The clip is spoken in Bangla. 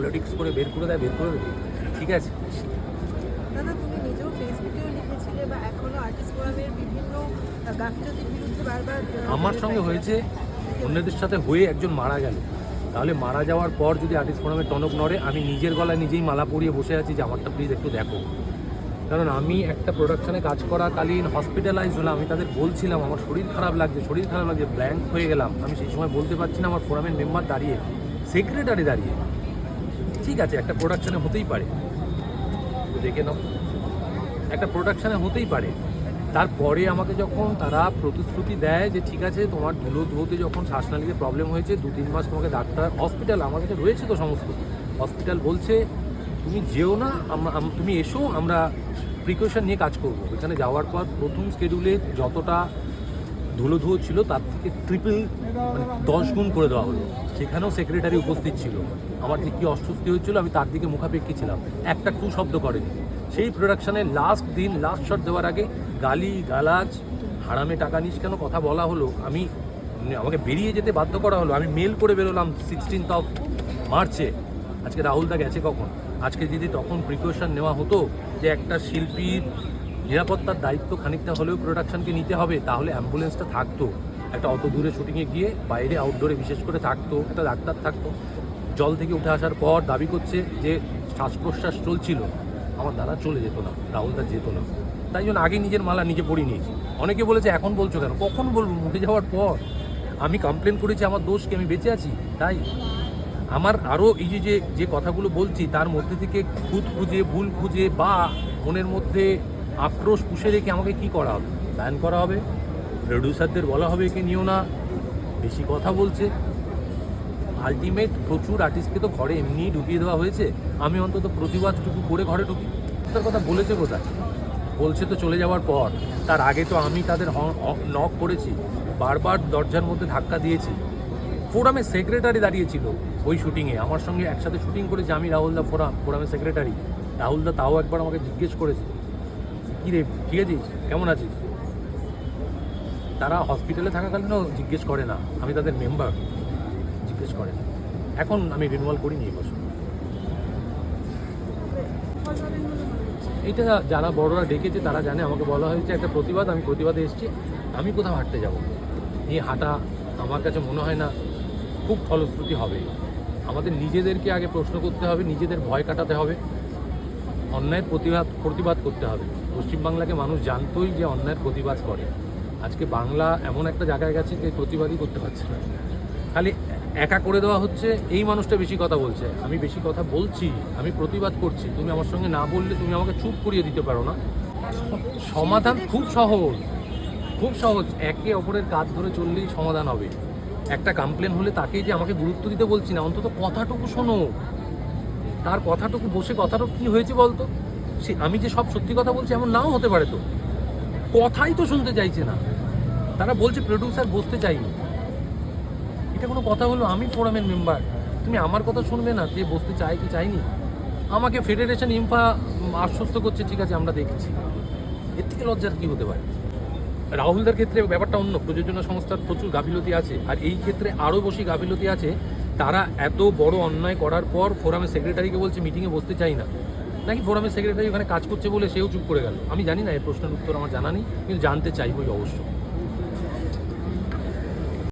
পলিটিক্স করে বের করে দেয়, বের করে দেবে, ঠিক আছে। দাদা, তুমি নিজেও ফেসবুকেও লিখেছিলে বা এখনো আর্টিস্ট ফোরামের বিভিন্ন গাফিলতির বিরুদ্ধে বারবার আমার সঙ্গে হয়েছে, অন্যদের সাথে হয়ে একজন মারা গেল, তাহলে মারা যাওয়ার পর যদি আর্টিস্ট ফোরামে টনক নড়ে, আমি নিজের গলায় নিজেই মালা পরিয়ে বসে আছি যে আমারটা প্লিজ একটু দেখো। কারণ আমি একটা প্রোডাকশানে কাজ করাকালীন হসপিটালাইজ হলাম, আমি তাদের বলছিলাম আমার শরীর খারাপ লাগছে, ব্ল্যাঙ্ক হয়ে গেলাম। আমি সেই সময় বলতে পারছি না, আমার ফোরামের মেম্বার দাঁড়িয়ে, সেক্রেটারি দাঁড়িয়ে। ঠিক আছে, একটা প্রোডাকশানে হতেই পারে, দেখে নাও, একটা প্রোডাকশানে হতেই পারে। তারপরে আমাকে যখন তারা প্রতিশ্রুতি দেয় যে ঠিক আছে তোমার ধুলো ধুয়োতে যখন শ্বাসনালীতে প্রবলেম হয়েছে 2-3 মাস তোমাকে ডাক্তার, হসপিটাল আমার কাছে রয়েছে তো সমস্ত, হসপিটাল বলছে তুমি যেও না, তুমি এসো, আমরা প্রিকশন নিয়ে কাজ করবো। এখানে যাওয়ার পর প্রথম স্কেডিউলে যতটা ধুলো ধুয়ো ছিল তার থেকে ট্রিপল, মানে 10 গুণ করে দেওয়া হলো। সেখানেও সেক্রেটারি উপস্থিত ছিল, আমার যে কী অস্বস্তি হচ্ছিলো আমি তার দিকে মুখাপেক্ষী ছিলাম, একটা টু শব্দ করেনি। সেই প্রোডাকশানের লাস্ট দিন, লাস্ট শট দেওয়ার আগে গালি গালাজ, হারামে টাকা নিস কেন কথা বলা হলো, আমাকে বেরিয়ে যেতে বাধ্য করা হলো। আমি মেল করে বেরোলাম 16 মার্চে, আজকে রাহুলদা গেছে কখন। আজকে যদি তখন প্রিকশন নেওয়া হতো যে একটা শিল্পীর নিরাপত্তার দায়িত্ব খানিকটা হলেও প্রোডাকশনকে নিতে হবে, তাহলে অ্যাম্বুলেন্সটা থাকতো, একটা অত দূরে শুটিংয়ে গিয়ে বাইরে আউটডোরে বিশেষ করে থাকতো, একটা ডাক্তার থাকতো। জল থেকে উঠে আসার পর দাবি করছে যে শ্বাস প্রশ্বাস চলছিল, আমার দ্বারা চলে যেত না, রাহুলদা যেত না, তাই জন্য আগে নিজের মালা নিজে পড়ে নিয়েছি। অনেকে বলেছে এখন বলছো কেন, কখন বলবো, মরে যাওয়ার পর। আমি কমপ্লেন করেছি, আমার দোষ কি, আমি বেঁচে আছি তাই। আমার আরও এই যে কথাগুলো বলছি তার মধ্যে থেকে খুঁত খুঁজে, ভুল খুঁজে বা মনের মধ্যে আক্রোশ পুষে রেখে আমাকে কি করা হবে, ব্যান করা হবে, প্রডিউসারদের বলা হবে একে নিও না, বেশি কথা বলছে। আলটিমেট প্রচুর আর্টিস্টকে তো ঘরে এমনিই ঢুকিয়ে দেওয়া হয়েছে, আমি অন্তত প্রতিবাদটুকু করে ঘরে ঢুকি। তার কথা বলেছে কোথায়, বলছে তো চলে যাওয়ার পর। তার আগে তো আমি তাদের নক করেছি, বারবার দরজার মধ্যে ধাক্কা দিয়েছি। ফোরামের সেক্রেটারি দাঁড়িয়েছিল ওই শুটিংয়ে, আমার সঙ্গে একসাথে শুটিং করেছি আমি, রাহুলদা, ফোরামের সেক্রেটারি রাহুলদা, তাও একবার আমাকে জিজ্ঞেস করেছে কী রে ঠিক আছিস, কেমন আছিস। তারা হসপিটালে থাকাকালীনও জিজ্ঞেস করে না, আমি তাদের মেম্বার, জিজ্ঞেস করে না। এখন আমি রিনভলভ করিনি এই বছর। এইটা যারা বড়রা ডেকেছে তারা জানে, আমাকে বলা হয়েছে একটা প্রতিবাদ, আমি প্রতিবাদে এসেছি। আমি কোথাও হাঁটতে যাব, এই হাঁটা আমার কাছে মনে হয় না খুব ফলশ্রুতি হবে। আমাদের নিজেদেরকে আগে প্রশ্ন করতে হবে, নিজেদের ভয় কাটাতে হবে, অন্যায়ের প্রতিবাদ করতে হবে। পশ্চিমবাংলাকে মানুষ জানতোই যে অন্যায়ের প্রতিবাদ করে। আজকে বাংলা এমন একটা জায়গায় গেছে যে প্রতিবাদই করতে পারছে না, খালি একা করে দেওয়া হচ্ছে। এই মানুষটা বেশি কথা বলছে, আমি বেশি কথা বলছি, আমি প্রতিবাদ করছি, তুমি আমার সঙ্গে না বললে তুমি আমাকে চুপ করিয়ে দিতে পারো না। সমাধান খুব সহজ, খুব সহজ, একে অপরের কাজ ধরে চললেই সমাধান হবে। একটা কমপ্লেন হলে তাকেই যে আমাকে গুরুত্ব দিতে বলছি না, অন্তত কথাটুকু শোনো, তার কথাটুকু বসে কথাটুকু কী হয়েছে বলতো। সে আমি যে সব সত্যি কথা বলছি এমন নাও হতে পারে, তো কথাই তো শুনতে চাইছে না। তারা বলছে প্রডিউসার বসতে চাইনি, এটা কোনো কথা হলো? আমি ফোরামের মেম্বার, তুমি আমার কথা শুনবে না যে বসতে চাই কি চাইনি? আমাকে ফেডারেশন ইম্ফা আশ্বস্ত করছে ঠিক আছে আমরা দেখছি, এর থেকে লজ্জার কী হতে পারে? রাহুলদার ক্ষেত্রে ব্যাপারটা অন্য, প্রযোজনা সংস্থার প্রচুর গাফিলতি আছে, আর এই ক্ষেত্রে আরও বেশি গাফিলতি আছে। তারা এত বড় অন্যায় করার পর ফোরামের সেক্রেটারিকে বলছে মিটিংয়ে বসতে চাই না, নাকি ফোরামের সেক্রেটারি ওখানে কাজ করছে বলে সেও চুপ করে গেল। আমি জানি না, এই প্রশ্নের উত্তর আমার জানা নেই, কিন্তু জানতে চাইবই অবশ্যই।